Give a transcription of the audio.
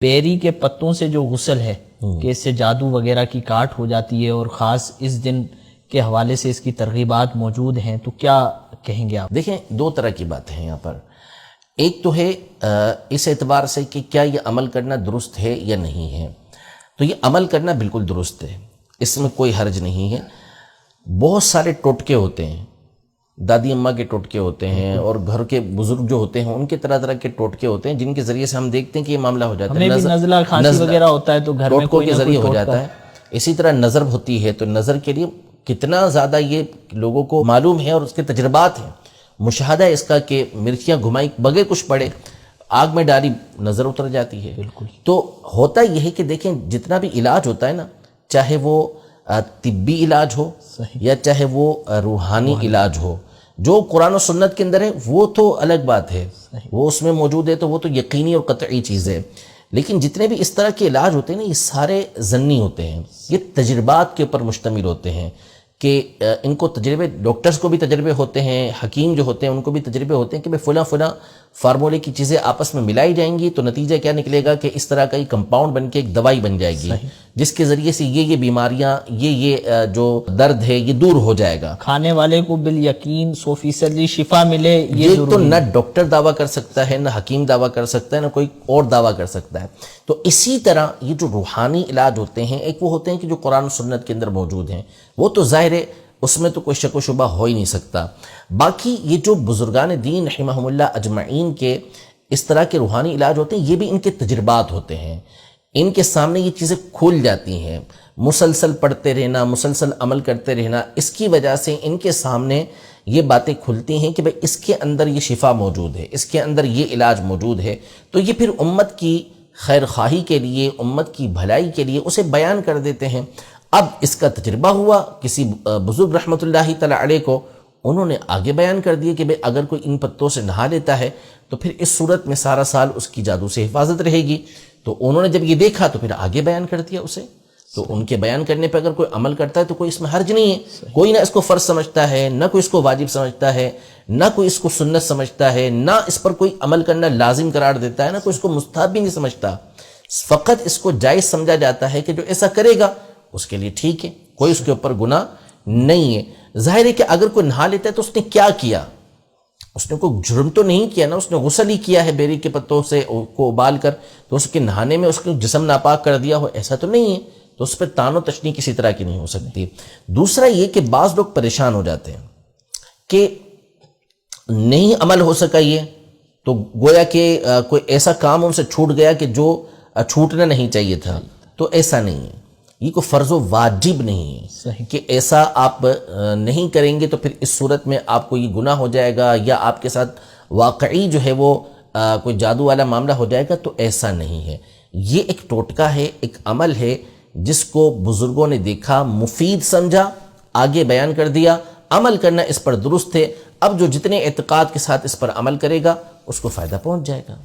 بیری کے پتوں سے جو غسل ہے کہ اس سے جادو وغیرہ کی کاٹ ہو جاتی ہے اور خاص اس دن کے حوالے سے اس کی ترغیبات موجود ہیں، تو کیا کہیں گے آپ؟ دیکھیں، دو طرح کی باتیں ہیں یہاں پر. ایک تو ہے اس اعتبار سے کہ کیا یہ عمل کرنا درست ہے یا نہیں ہے. تو یہ عمل کرنا بالکل درست ہے، اس میں کوئی حرج نہیں ہے. بہت سارے ٹوٹکے ہوتے ہیں، دادی اماں کے ٹوٹکے ہوتے ہیں اور گھر کے بزرگ جو ہوتے ہیں ان کے طرح طرح کے ٹوٹکے ہوتے ہیں جن کے ذریعے سے ہم دیکھتے ہیں کہ یہ معاملہ ہو جاتا ہے. ہمیں بھی نزلہ کھانسی وغیرہ ہوتا ہے تو گھر میں ٹوٹکوں کوئی کے نہ ذریعے کوئی ہو جاتا ہے. اسی طرح نظر ہوتی ہے تو نظر کے لیے کتنا زیادہ یہ لوگوں کو معلوم ہے اور اس کے تجربات ہیں. مشاہدہ اس کا کہ مرچیاں گھمائی بغیر کچھ پڑے، آگ میں ڈالی نظر اتر جاتی ہے. بالکل. تو ہوتا یہ ہے کہ دیکھیں جتنا بھی علاج ہوتا ہے نا، چاہے وہ طبی علاج ہو یا چاہے وہ روحانی علاج ہو، جو قرآن و سنت کے اندر ہے وہ تو الگ بات ہے، وہ اس میں موجود ہے تو وہ تو یقینی اور قطعی چیز ہے. لیکن جتنے بھی اس طرح کے علاج ہوتے ہیں نا، یہ سارے ضمنی ہوتے ہیں، یہ تجربات کے اوپر مشتمل ہوتے ہیں کہ ان کو تجربے، ڈاکٹرز کو بھی تجربے ہوتے ہیں، حکیم جو ہوتے ہیں ان کو بھی تجربے ہوتے ہیں کہ فلاں فلاں فارمولے کی چیزیں آپس میں ملائی جائیں گی تو نتیجہ کیا نکلے گا کہ اس طرح کا ایک کمپاؤنڈ بن کے ایک دوائی بن جائے گی جس کے ذریعے سے یہ بیماریاں، یہ جو درد ہے یہ دور ہو جائے گا. کھانے والے کو بالیقین 100% شفا ملے، یہ تو نہ ڈاکٹر دعویٰ کر سکتا ہے، نہ حکیم دعویٰ کر سکتا ہے، نہ کوئی اور دعویٰ کر سکتا ہے. تو اسی طرح یہ جو روحانی علاج ہوتے ہیں، ایک وہ ہوتے ہیں کہ جو قرآن و سنت کے اندر موجود ہیں، وہ تو ظاہر ہے اس میں تو کوئی شک و شبہ ہو ہی نہیں سکتا. باقی یہ جو بزرگان دین رحمہم اللہ اجمعین کے اس طرح کے روحانی علاج ہوتے ہیں، یہ بھی ان کے تجربات ہوتے ہیں. ان کے سامنے یہ چیزیں کھل جاتی ہیں، مسلسل پڑھتے رہنا، مسلسل عمل کرتے رہنا، اس کی وجہ سے ان کے سامنے یہ باتیں کھلتی ہیں کہ بھئی اس کے اندر یہ شفا موجود ہے، اس کے اندر یہ علاج موجود ہے. تو یہ پھر امت کی خیر خواہی کے لیے، امت کی بھلائی کے لیے اسے بیان کر دیتے ہیں. اب اس کا تجربہ ہوا کسی بزرگ رحمۃ اللہ تعالی علیہ کو، انہوں نے آگے بیان کر دیا کہ بھئی اگر کوئی ان پتوں سے نہا لیتا ہے تو پھر اس صورت میں سارا سال اس کی جادو سے حفاظت رہے گی. تو انہوں نے جب یہ دیکھا تو پھر آگے بیان کر دیا اسے. تو ان کے بیان کرنے پہ اگر کوئی عمل کرتا ہے تو کوئی اس میں حرج نہیں ہے. کوئی نہ اس کو فرض سمجھتا ہے، نہ کوئی اس کو واجب سمجھتا ہے، نہ کوئی اس کو سنت سمجھتا ہے، نہ اس پر کوئی عمل کرنا لازم قرار دیتا ہے، نہ کوئی اس کو مستحب بھی نہیں سمجھتا. فقط اس کو جائز سمجھا جاتا ہے کہ جو ایسا کرے گا اس کے لیے ٹھیک ہے، کوئی اس کے اوپر گناہ نہیں ہے. ظاہر ہے کہ اگر کوئی نہا لیتا ہے تو اس نے کیا کیا؟ اس نے کوئی جرم تو نہیں کیا نا، اس نے غسل ہی کیا ہے بیری کے پتوں سے کو ابال کر، تو اس کے نہانے میں اس کے جسم ناپاک کر دیا ہو، ایسا تو نہیں ہے. تو اس پہ تان و تشنیع کسی طرح کی نہیں ہو سکتی. دوسرا یہ کہ بعض لوگ پریشان ہو جاتے ہیں کہ نہیں عمل ہو سکا یہ، تو گویا کہ کوئی ایسا کام ان سے چھوٹ گیا کہ جو چھوٹنا نہیں چاہیے تھا. تو ایسا نہیں ہے، یہ کوئی فرض و واجب نہیں ہے کہ ایسا آپ نہیں کریں گے تو پھر اس صورت میں آپ کو یہ گناہ ہو جائے گا یا آپ کے ساتھ واقعی جو ہے وہ کوئی جادو والا معاملہ ہو جائے گا. تو ایسا نہیں ہے. یہ ایک ٹوٹکا ہے، ایک عمل ہے جس کو بزرگوں نے دیکھا، مفید سمجھا، آگے بیان کر دیا. عمل کرنا اس پر درست ہے. اب جو جتنے اعتقاد کے ساتھ اس پر عمل کرے گا اس کو فائدہ پہنچ جائے گا.